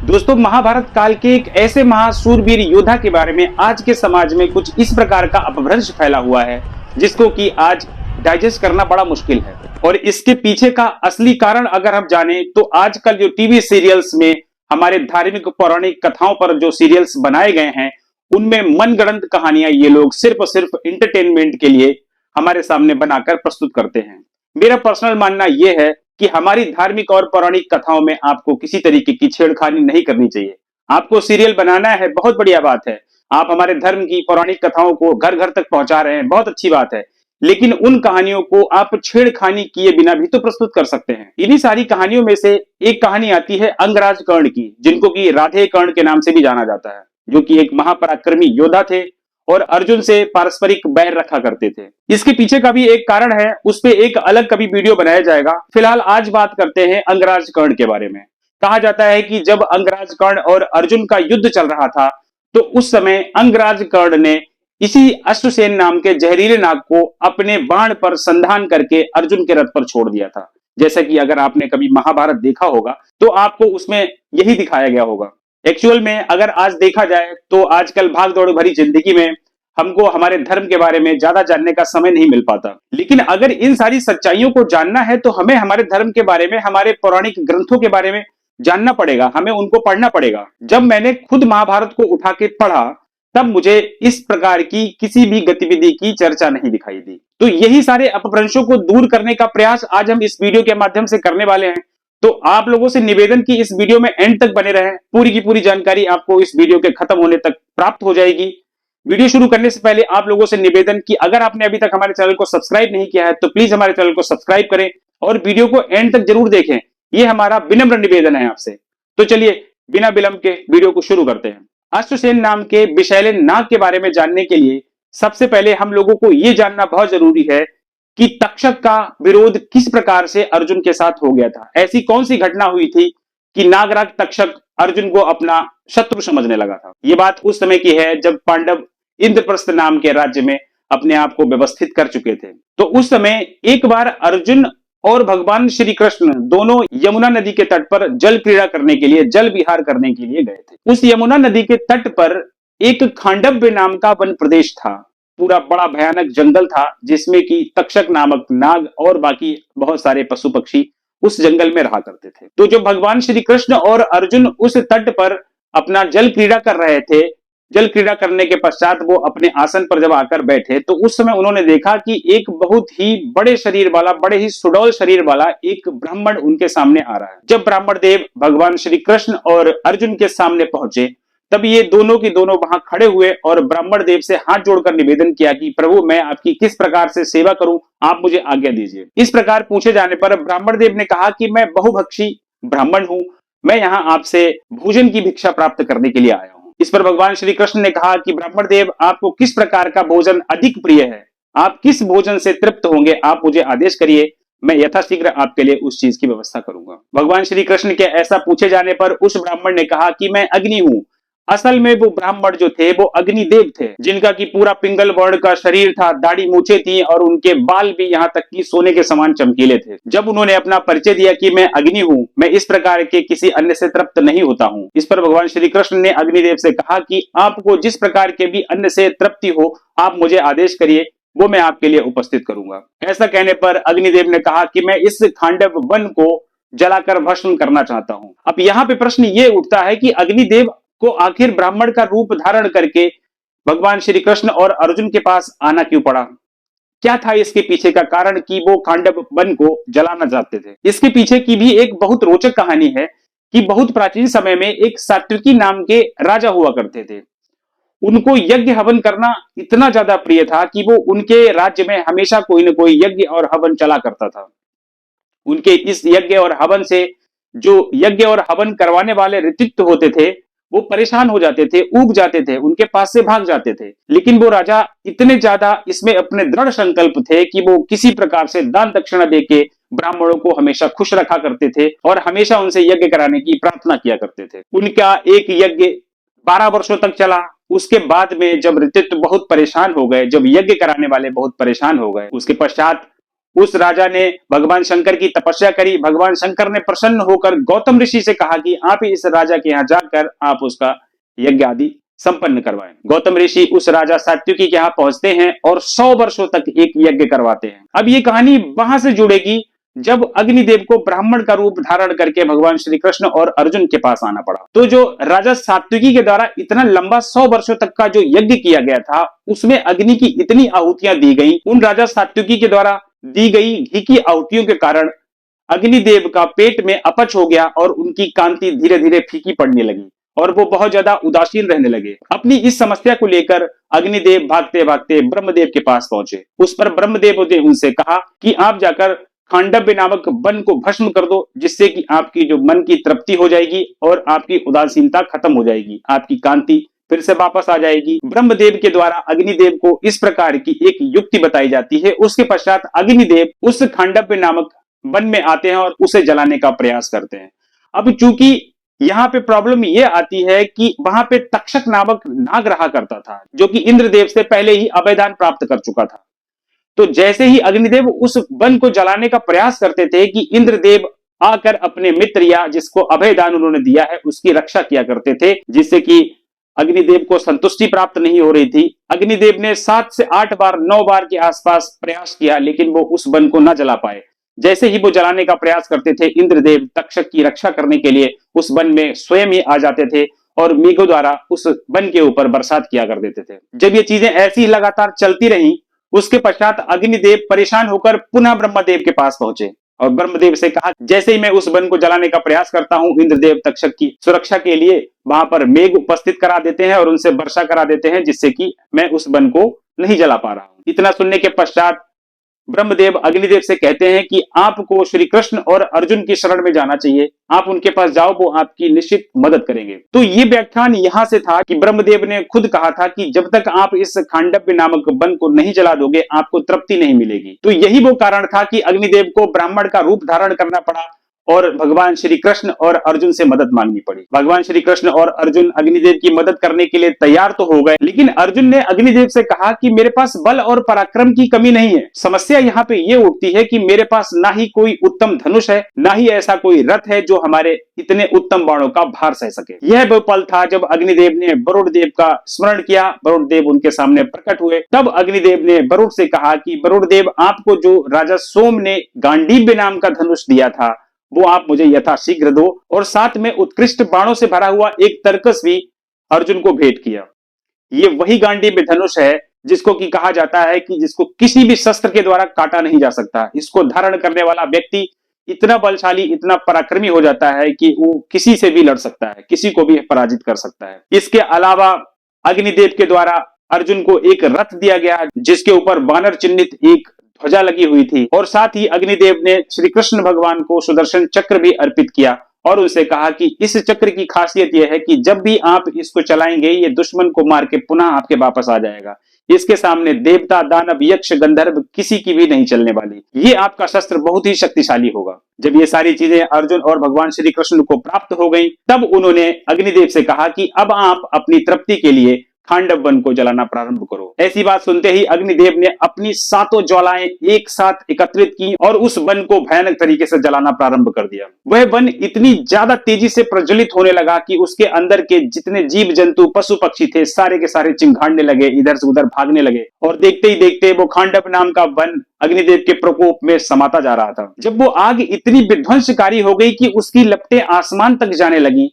दोस्तों, महाभारत काल के एक ऐसे महाशूरवीर योद्धा के बारे में आज के समाज में कुछ इस प्रकार का अपभ्रंश फैला हुआ है जिसको कि आज डाइजेस्ट करना बड़ा मुश्किल है। और इसके पीछे का असली कारण अगर हम जाने तो आजकल जो टीवी सीरियल्स में हमारे धार्मिक पौराणिक कथाओं पर जो सीरियल्स बनाए गए हैं उनमें मनगढ़ंत कहानियां ये लोग सिर्फ और सिर्फ इंटरटेनमेंट के लिए हमारे सामने बनाकर प्रस्तुत करते हैं। मेरा पर्सनल मानना यह है कि हमारी धार्मिक और पौराणिक कथाओं में आपको किसी तरीके की छेड़खानी नहीं करनी चाहिए। आपको सीरियल बनाना है, बहुत बढ़िया बात है। आप हमारे धर्म की पौराणिक कथाओं को घर घर तक पहुंचा रहे हैं, बहुत अच्छी बात है। लेकिन उन कहानियों को आप छेड़खानी किए बिना भी तो प्रस्तुत कर सकते हैं। इन्हीं सारी कहानियों में से एक कहानी आती है अंगराज कर्ण की, जिनको कि राधे कर्ण के नाम से भी जाना जाता है, जो कि एक महापराक्रमी योद्धा थे और अर्जुन से पारस्परिक बैर रखा करते थे। इसके पीछे का भी एक कारण है, उस पे एक अलग कभी वीडियो बनाया जाएगा। फिलहाल आज बात करते हैं अंगराज कर्ण के बारे में। कहा जाता है कि जब अंगराज कर्ण और अर्जुन का युद्ध चल रहा था तो उस समय अंगराज कर्ण ने इसी अश्वसेन नाम के जहरीले नाग को अपने बाण पर संधान करके अर्जुन के रथ पर छोड़ दिया था। जैसा कि अगर आपने कभी महाभारत देखा होगा तो आपको उसमें यही दिखाया गया होगा। एक्चुअल में अगर आज देखा जाए तो आजकल भाग दौड़ भरी जिंदगी में हमको हमारे धर्म के बारे में ज्यादा जानने का समय नहीं मिल पाता। लेकिन अगर इन सारी सच्चाइयों को जानना है तो हमें हमारे धर्म के बारे में, हमारे पौराणिक ग्रंथों के बारे में जानना पड़ेगा, हमें उनको पढ़ना पड़ेगा। जब मैंने खुद महाभारत को उठा के पढ़ा तब मुझे इस प्रकार की किसी भी गतिविधि की चर्चा नहीं दिखाई दी। तो यही सारे अपभ्रंशों को दूर करने का प्रयास आज हम इस वीडियो के माध्यम से करने वाले हैं। तो आप लोगों से निवेदन की इस वीडियो में एंड तक बने रहें, पूरी की पूरी जानकारी आपको इस वीडियो के खत्म होने तक प्राप्त हो जाएगी। वीडियो शुरू करने से पहले आप लोगों से निवेदन कि अगर आपने अभी तक हमारे चैनल को सब्सक्राइब नहीं किया है तो प्लीज हमारे चैनल को सब्सक्राइब करें और वीडियो को एंड तक जरूर देखें। यह हमारा विनम्र निवेदन है आपसे। तो चलिए बिना विलंब के वीडियो को शुरू करते हैं। अश्वसेन नाम के विषैले नाग के बारे में जानने के लिए सबसे पहले हम लोगों को यह जानना बहुत जरूरी है कि तक्षक का विरोध किस प्रकार से अर्जुन के साथ हो गया था। ऐसी कौन सी घटना हुई थी कि नागराज तक्षक अर्जुन को अपना शत्रु समझने लगा था। यह बात उस समय की है जब पांडव इंद्रप्रस्थ नाम के राज्य में अपने आप को व्यवस्थित कर चुके थे। तो उस समय एक बार अर्जुन और भगवान श्री कृष्ण दोनों यमुना नदी के तट पर जल क्रीड़ा करने के लिए, जल विहार करने के लिए गए थे। उस यमुना नदी के तट पर एक खांडव्य नाम का वन प्रदेश था। पूरा बड़ा भयानक जंगल था जिसमें कि तक्षक नामक नाग और बाकी बहुत सारे पशु पक्षी उस जंगल में रहा करते थे। तो जब भगवान श्री कृष्ण और अर्जुन उस तट पर अपना जल क्रीड़ा कर रहे थे, जल क्रीड़ा करने के पश्चात वो अपने आसन पर जब आकर बैठे तो उस समय उन्होंने देखा कि एक बहुत ही बड़े शरीर वाला, बड़े ही सुडौल शरीर वाला एक ब्राह्मण उनके सामने आ रहा है। जब ब्राह्मण देव भगवान श्री कृष्ण और अर्जुन के सामने पहुंचे तब ये दोनों की दोनों वहां खड़े हुए और ब्राह्मण देव से हाथ जोड़कर निवेदन किया कि प्रभु, मैं आपकी किस प्रकार से सेवा करूं, आप मुझे आज्ञा दीजिए। इस प्रकार पूछे जाने पर ब्राह्मण देव ने कहा कि मैं बहुभक्षी ब्राह्मण हूं, मैं यहां आपसे भोजन की भिक्षा प्राप्त करने के लिए आया हूं। इस पर भगवान श्री कृष्ण ने कहा कि ब्राह्मण देव, आपको किस प्रकार का भोजन अधिक प्रिय है, आप किस भोजन से तृप्त होंगे, आप मुझे आदेश करिए, मैं यथाशीघ्र आपके लिए उस चीज की व्यवस्था करूंगा। भगवान श्री कृष्ण के ऐसा पूछे जाने पर उस ब्राह्मण ने कहा कि मैं अग्नि हूं। असल में वो ब्राह्मण जो थे वो अग्निदेव थे, जिनका कि पूरा पिंगल वर्ण का शरीर था, दाढ़ी मूछें थी और उनके बाल भी यहाँ तक कि सोने के समान चमकीले थे। जब उन्होंने अपना परिचय दिया कि मैं अग्नि हूँ, मैं इस प्रकार के किसी अन्य से तृप्त नहीं होता हूँ। इस पर भगवान श्री कृष्ण ने अग्निदेव से कहा कि आपको जिस प्रकार के भी अन्न से तृप्ति हो आप मुझे आदेश करिए, वो मैं आपके लिए उपस्थित करूंगा। ऐसा कहने पर अग्निदेव ने कहा कि मैं इस खांडव वन को जलाकर भस्म करना चाहता हूं। अब यहाँ पे प्रश्न ये उठता है कि अग्निदेव को आखिर ब्राह्मण का रूप धारण करके भगवान श्री कृष्ण और अर्जुन के पास आना क्यों पड़ा? क्या था इसके पीछे का कारण कि वो खांडव वन को जलाना चाहते थे? इसके पीछे की भी एक बहुत रोचक कहानी है कि बहुत प्राचीन समय में एक सात्विकी नाम के राजा हुआ करते थे। उनको यज्ञ हवन करना इतना ज्यादा प्रिय था कि वो उनके राज्य में हमेशा कोई ना कोई यज्ञ और हवन चला करता था। उनके इस यज्ञ और हवन से जो यज्ञ और हवन करवाने वाले ऋत्विक होते थे वो परेशान हो जाते थे, ऊब जाते थे, उनके पास से भाग जाते थे। लेकिन वो राजा इतने ज्यादा इसमें अपने दृढ़ संकल्प थे कि वो किसी प्रकार से दान दक्षिणा देके ब्राह्मणों को हमेशा खुश रखा करते थे और हमेशा उनसे यज्ञ कराने की प्रार्थना किया करते थे। उनका एक यज्ञ 12 वर्षों तक चला। उसके बाद में जब ऋत्विक बहुत परेशान हो गए, जब यज्ञ कराने वाले बहुत परेशान हो गए, उसके पश्चात उस राजा ने भगवान शंकर की तपस्या करी। भगवान शंकर ने प्रसन्न होकर गौतम ऋषि से कहा कि आप ही इस राजा के यहाँ जाकर आप उसका यज्ञ आदि संपन्न करवाएं। गौतम ऋषि उस राजा सात्विकी के यहाँ पहुंचते हैं और 100 वर्षों तक एक यज्ञ करवाते हैं। अब ये कहानी वहां से जुड़ेगी जब अग्निदेव को ब्राह्मण का रूप धारण करके भगवान श्री कृष्ण और अर्जुन के पास आना पड़ा। तो जो राजा सात्विकी के द्वारा इतना लंबा 100 वर्षों तक का जो यज्ञ किया गया था, उसमें अग्नि की इतनी आहुतियां दी गई। उन राजा सात्विकी के द्वारा दी गई घी की आहुतियों के कारण अग्निदेव का पेट में अपच हो गया और उनकी कांति धीरे धीरे फीकी पड़ने लगी और वो बहुत ज्यादा उदासीन रहने लगे। अपनी इस समस्या को लेकर अग्निदेव भागते भागते ब्रह्मदेव के पास पहुंचे। उस पर ब्रह्मदेव ने उनसे कहा कि आप जाकर खांडव्य नामक वन को भस्म कर दो, जिससे कि आपकी जो मन की तृप्ति हो जाएगी और आपकी उदासीनता खत्म हो जाएगी, आपकी कांति फिर से वापस आ जाएगी। ब्रह्मदेव के द्वारा अग्निदेव को इस प्रकार की एक युक्ति बताई जाती है। उसके पश्चात अग्निदेव उस खांडव्य नामक वन में आते हैं और उसे जलाने का प्रयास करते हैं। अब चूंकि यहाँ पे प्रॉब्लम ये आती है कि वहां पे तक्षक नामक नाग रहा करता था, जो कि इंद्रदेव से पहले ही अभयदान प्राप्त कर चुका था। तो जैसे ही अग्निदेव उस वन को जलाने का प्रयास करते थे कि इंद्रदेव आकर अपने मित्र या जिसको अभयदान उन्होंने दिया है उसकी रक्षा किया करते थे, जिससे कि अग्निदेव को संतुष्टि प्राप्त नहीं हो रही थी। अग्निदेव ने 7 से 8 बार 9 बार के आसपास प्रयास किया, लेकिन वो उस वन को न जला पाए। जैसे ही वो जलाने का प्रयास करते थे, इंद्रदेव तक्षक की रक्षा करने के लिए उस वन में स्वयं ही आ जाते थे और मेघों द्वारा उस वन के ऊपर बरसात किया कर देते थे। जब ये चीजें ऐसी ही लगातार चलती रही, उसके पश्चात अग्निदेव परेशान होकर पुनः ब्रह्मदेव के पास पहुंचे और ब्रह्मदेव से कहा, जैसे ही मैं उस वन को जलाने का प्रयास करता हूं, इंद्रदेव तक्षक की सुरक्षा के लिए वहां पर मेघ उपस्थित करा देते हैं और उनसे वर्षा करा देते हैं, जिससे कि मैं उस वन को नहीं जला पा रहा हूं। इतना सुनने के पश्चात ब्रह्मदेव अग्निदेव से कहते हैं कि आपको श्री कृष्ण और अर्जुन की शरण में जाना चाहिए, आप उनके पास जाओ, वो आपकी निश्चित मदद करेंगे। तो ये व्याख्यान यहां से था कि ब्रह्मदेव ने खुद कहा था कि जब तक आप इस खांडव्य नामक वन को नहीं जला दोगे, आपको तृप्ति नहीं मिलेगी। तो यही वो कारण था कि अग्निदेव को ब्राह्मण का रूप धारण करना पड़ा और भगवान श्री कृष्ण और अर्जुन से मदद मांगनी पड़ी। भगवान श्री कृष्ण और अर्जुन अग्निदेव की मदद करने के लिए तैयार तो हो गए, लेकिन अर्जुन ने अग्निदेव से कहा कि मेरे पास बल और पराक्रम की कमी नहीं है। समस्या यहाँ पे ये उठती है कि मेरे पास ना ही कोई उत्तम धनुष है, ना ही ऐसा कोई रथ है जो हमारे इतने उत्तम बाणों का भार सह सके। यह वो पल था जब अग्निदेव ने वरुण देव का स्मरण किया। वरुण देव उनके सामने प्रकट हुए। तब अग्निदेव ने वरुण से कहा कि वरुण देव, आपको जो राजा सोम ने गांडीव्य नाम का धनुष दिया था, वो आप मुझे यथाशीघ्र दो, और साथ में उत्कृष्ट बाणों से भरा हुआ एक तरकस भी अर्जुन को भेंट किया। ये वही गांडीव्य धनुष है जिसको कि कहा जाता है कि जिसको किसी भी शस्त्र के द्वारा काटा नहीं जा सकता। इसको धारण करने वाला व्यक्ति इतना बलशाली, इतना पराक्रमी हो जाता है कि वो किसी से भी लड़ सकता है, किसी को भी पराजित कर सकता है। इसके अलावा अग्निदेव के द्वारा अर्जुन को एक रथ दिया गया जिसके ऊपर वानर चिन्हित एक ध्वजा लगी हुई थी, और साथ ही अग्निदेव ने श्री कृष्ण भगवान को सुदर्शन चक्र भी अर्पित किया और उनसे कहा कि इस चक्र की खासियत यह है कि जब भी आप इसको चलाएंगे, ये दुश्मन को मार के पुनः आपके वापस आ जाएगा। इसके सामने देवता, दानव, यक्ष, गंधर्व किसी की भी नहीं चलने वाली। ये आपका शस्त्र बहुत ही शक्तिशाली होगा। जब ये सारी चीजें अर्जुन और भगवान श्री कृष्ण को प्राप्त हो गई, तब उन्होंने अग्निदेव से कहा कि अब आप अपनी तृप्ति के लिए खांडव वन को जलाना प्रारंभ करो। ऐसी बात सुनते ही अग्निदेव ने अपनी 7 ज्वालाएं एक साथ एकत्रित की और उस वन को भयानक तरीके से जलाना प्रारंभ कर दिया। वह वन इतनी ज्यादा तेजी से प्रज्वलित होने लगा कि उसके अंदर के जितने जीव जंतु, पशु पक्षी थे, सारे के सारे चिंघाड़ने लगे, इधर से उधर भागने लगे, और देखते ही देखते वो खांडव नाम का वन अग्निदेव के प्रकोप में समाता जा रहा था। जब वो आग इतनी विध्वंसकारी हो गई कि उसकी लपटें आसमान तक जाने लगी,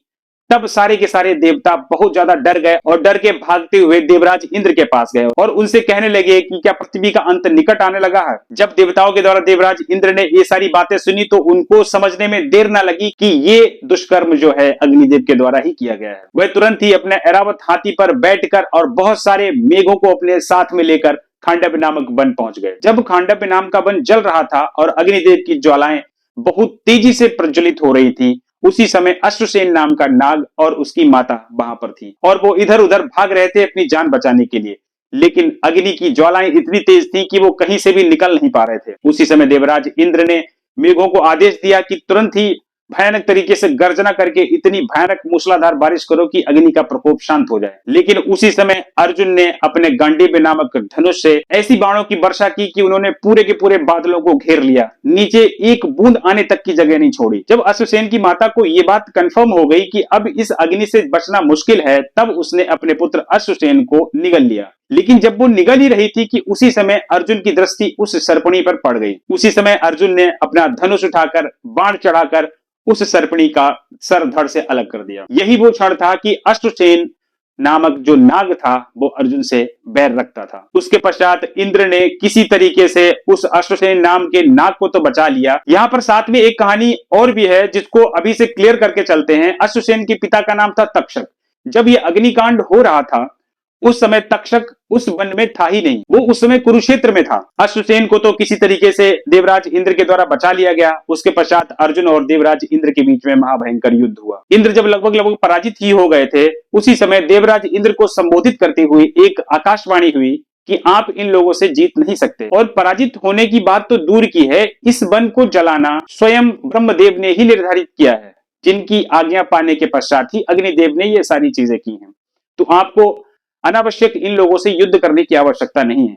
तब सारे के सारे देवता बहुत ज्यादा डर गए और डर के भागते हुए देवराज इंद्र के पास गए और उनसे कहने लगे कि क्या पृथ्वी का अंत निकट आने लगा है। जब देवताओं के द्वारा देवराज इंद्र ने ये सारी बातें सुनी तो उनको समझने में देर ना लगी कि ये दुष्कर्म जो है अग्निदेव के द्वारा ही किया गया है। वह तुरंत ही अपने ऐरावत हाथी पर बैठकर और बहुत सारे मेघों को अपने साथ में लेकर खांडव्य नामक वन पहुंच गए। जब खांडव्य नाम का वन जल रहा था और अग्निदेव की ज्वालाएं बहुत तेजी से प्रज्वलित हो रही थी, उसी समय अश्वसेन नाम का नाग और उसकी माता वहां पर थी और वो इधर उधर भाग रहे थे अपनी जान बचाने के लिए, लेकिन अग्नि की ज्वालाएं इतनी तेज थी कि वो कहीं से भी निकल नहीं पा रहे थे। उसी समय देवराज इंद्र ने मेघों को आदेश दिया कि तुरंत ही भयानक तरीके से गर्जना करके इतनी भयानक मूसलाधार बारिश करो कि अग्नि का प्रकोप शांत हो जाए। लेकिन उसी समय अर्जुन ने अपने गांडीव नामक धनुष से ऐसी बाणों की वर्षा की कि उन्होंने पूरे के पूरे बादलों को घेर लिया, नीचे एक बूंद आने तक की जगह नहीं छोड़ी। जब अश्वसेन की माता को यह बात कंफर्म हो गई कि अब इस अग्नि से बचना मुश्किल है, तब उसने अपने पुत्र अश्वसेन को निगल लिया। लेकिन जब वो निगल ही रही थी कि उसी समय अर्जुन की दृष्टि उस सर्पणी पर पड़ गई। उसी समय अर्जुन ने अपना धनुष उठाकर बाण चढ़ाकर उस सर्पणी का सर धड़ से अलग कर दिया। यही वो क्षण था कि अश्वसेन नामक जो नाग था वो अर्जुन से बैर रखता था। उसके पश्चात इंद्र ने किसी तरीके से उस अश्वसेन नाम के नाग को तो बचा लिया। यहाँ पर साथ में एक कहानी और भी है जिसको अभी से क्लियर करके चलते हैं। अश्वसेन के पिता का नाम था तक्षक। जब ये अग्निकांड हो रहा था उस समय तक्षक उस वन में था ही नहीं, वो उस समय कुरुक्षेत्र में था। अश्वसेन को तो किसी तरीके से देवराज इंद्र के द्वारा बचा लिया गया। उसके पश्चात अर्जुन और देवराज इंद्र के बीच में महाभयंकर युद्ध हुआ। इंद्र जब लगभग पराजित ही हो गए थे, उसी समय देवराज इंद्र को संबोधित करती हुई एक आकाशवाणी हुई कि आप इन लोगों से जीत नहीं सकते। और पराजित होने की बात तो दूर की है, इस वन को जलाना स्वयं ब्रह्मदेव ने ही निर्धारित किया है, जिनकी आज्ञा पाने के पश्चात ही अग्निदेव ने ये सारी चीजें की हैं। तो आपको अनावश्यक इन लोगों से युद्ध करने की आवश्यकता नहीं है।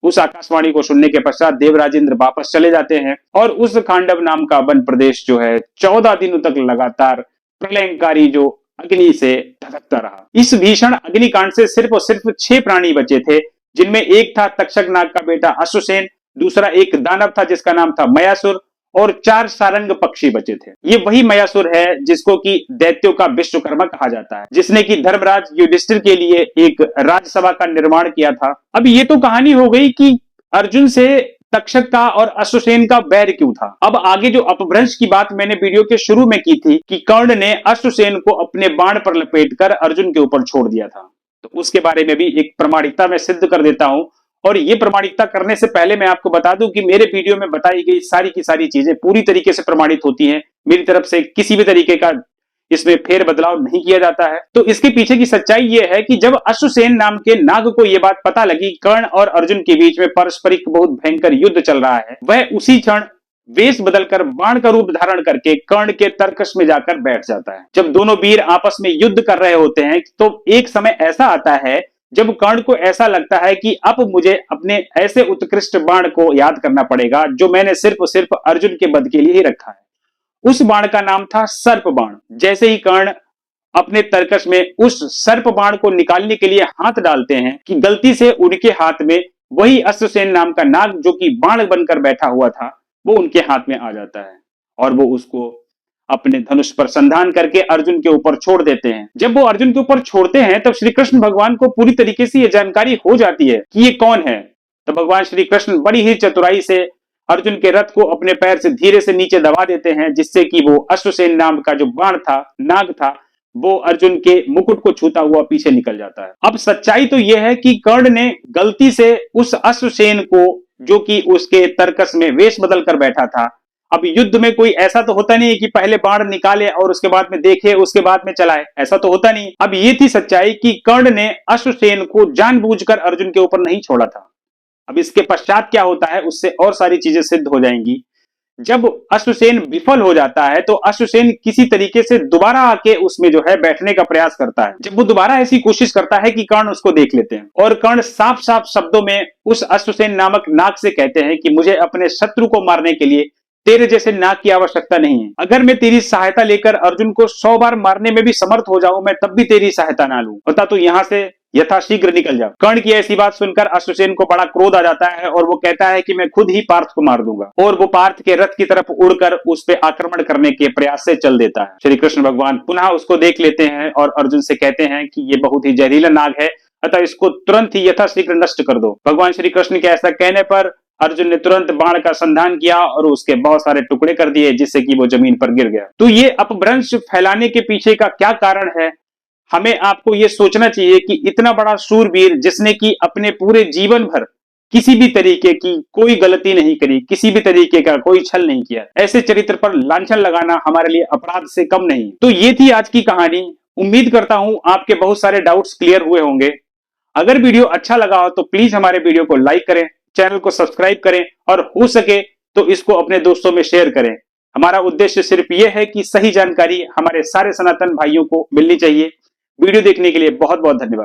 उस आकाशवाणी को सुनने के पश्चात देवराज इंद्र वापस चले जाते हैं और उस खांडव नाम का वन प्रदेश जो है 14 दिनों तक लगातार प्रलयंकारी जो अग्नि से धधकता रहा। इस भीषण अग्निकांड से सिर्फ और सिर्फ 6 प्राणी बचे थे, जिनमें एक था तक्षक नाग का बेटा अश्वसेन, दूसरा एक दानव था जिसका नाम था मयासुर, और 4 सारंग पक्षी बचे थे। ये वही मयासुर है जिसको कि दैत्यों का विश्वकर्मा कहा जाता है, जिसने कि धर्मराज युधिष्ठिर के लिए एक राजसभा का निर्माण किया था। अब ये तो कहानी हो गई कि अर्जुन से तक्षक का और अश्वसेन का बैर क्यों था। अब आगे जो अपभ्रंश की बात मैंने वीडियो के शुरू में की थी कि कर्ण ने अश्वसेन को अपने बाण पर लपेटकर अर्जुन के ऊपर छोड़ दिया था, तो उसके बारे में भी एक प्रमाणिकता मैं सिद्ध कर देता हूं। और ये प्रमाणिकता करने से पहले मैं आपको बता दूं कि मेरे वीडियो में बताई गई सारी की सारी चीजें पूरी तरीके से प्रमाणित होती हैं। मेरी तरफ से किसी भी तरीके का इसमें फेर बदलाव नहीं किया जाता है। तो इसके पीछे की सच्चाई यह है कि जब अश्वसेन नाम के नाग को यह बात पता लगी कर्ण और अर्जुन के बीच में पारस्परिक बहुत भयंकर युद्ध चल रहा है, वह उसी क्षण वेश बदलकर बाण का रूप धारण करके कर्ण के तर्कश में जाकर बैठ जाता है। जब दोनों वीर आपस में युद्ध कर रहे होते हैं तो एक समय ऐसा आता है जब कर्ण को ऐसा लगता है कि अब मुझे अपने ऐसे उत्कृष्ट बाण को याद करना पड़ेगा जो मैंने सिर्फ और सिर्फ अर्जुन के वध के लिए ही रखा है। उस बाण का नाम था सर्प बाण। जैसे ही कर्ण अपने तर्कश में उस सर्प बाण को निकालने के लिए हाथ डालते हैं कि गलती से उनके हाथ में वही अश्वसेन नाम का नाग जो कि बाण बनकर बैठा हुआ था वो उनके हाथ में आ जाता है और वो उसको अपने धनुष पर संधान करके अर्जुन के ऊपर छोड़ देते हैं। जब वो अर्जुन के ऊपर छोड़ते हैं तब श्री कृष्ण भगवान को पूरी तरीके से ये जानकारी हो जाती है कि ये कौन है। तो भगवान श्री कृष्ण बड़ी ही चतुराई से अर्जुन के रथ को अपने पैर से धीरे से नीचे दबा देते हैं, जिससे कि वो अश्वसेन नाम का जो बाण था, नाग था, वो अर्जुन के मुकुट को छूता हुआ पीछे निकल जाता है। अब सच्चाई तो यह है कि कर्ण ने गलती से उस अश्वसेन को जो कि उसके तर्कस में वेश बदल कर बैठा था, अब युद्ध में कोई ऐसा तो होता नहीं है कि पहले बाण निकाले और उसके बाद में देखे उसके बाद में चलाए, ऐसा तो होता नहीं। अब ये थी सच्चाई कि कर्ण ने अश्वसेन को जानबूझकर अर्जुन के ऊपर नहीं छोड़ा था। अब इसके पश्चात क्या होता है उससे और सारी चीजें सिद्ध हो जाएंगी। जब अश्वसेन विफल हो जाता है तो अश्वसेन किसी तरीके से दोबारा आके उसमें जो है बैठने का प्रयास करता है। जब वो दोबारा ऐसी कोशिश करता है कि कर्ण उसको देख लेते हैं और कर्ण साफ साफ शब्दों में उस अश्वसेन नामक नाग से कहते हैं कि मुझे अपने शत्रु को मारने के लिए तेरे जैसे नाग की आवश्यकता नहीं है। अगर मैं तेरी सहायता लेकर अर्जुन को 100 बार मारने में भी समर्थ हो जाऊं, मैं तब भी तेरी सहायता ना लूं, बता तो यहां से यथाशीघ्र निकल जा। कर्ण की ऐसी बात सुनकर अश्वसेन को बड़ा क्रोध आ जाता है और वो कहता है कि मैं खुद ही पार्थ को मार दूंगा, और वो पार्थ के रथ की तरफ उड़कर उस पर आक्रमण करने के प्रयास से चल देता है। श्री कृष्ण भगवान पुनः उसको देख लेते हैं और अर्जुन से कहते हैं कि ये बहुत ही जहरीला नाग है, अतः इसको तुरंत ही यथाशीघ्र नष्ट कर दो। भगवान श्री कृष्ण के ऐसा कहने पर अर्जुन ने तुरंत बाण का संधान किया और उसके बहुत सारे टुकड़े कर दिए, जिससे कि वो जमीन पर गिर गया। तो ये अपभ्रंश फैलाने के पीछे का क्या कारण है, हमें आपको ये सोचना चाहिए कि इतना बड़ा शूरवीर जिसने कि अपने पूरे जीवन भर किसी भी तरीके की कोई गलती नहीं करी, किसी भी तरीके का कोई छल नहीं किया, ऐसे चरित्र पर लांछन लगाना हमारे लिए अपराध से कम नहीं। तो ये थी आज की कहानी। उम्मीद करता हूं आपके बहुत सारे डाउट्स क्लियर हुए होंगे। अगर वीडियो अच्छा लगा हो तो प्लीज हमारे वीडियो को लाइक करें, चैनल को सब्सक्राइब करें और हो सके तो इसको अपने दोस्तों में शेयर करें। हमारा उद्देश्य सिर्फ ये है कि सही जानकारी हमारे सारे सनातन भाइयों को मिलनी चाहिए। वीडियो देखने के लिए बहुत बहुत धन्यवाद।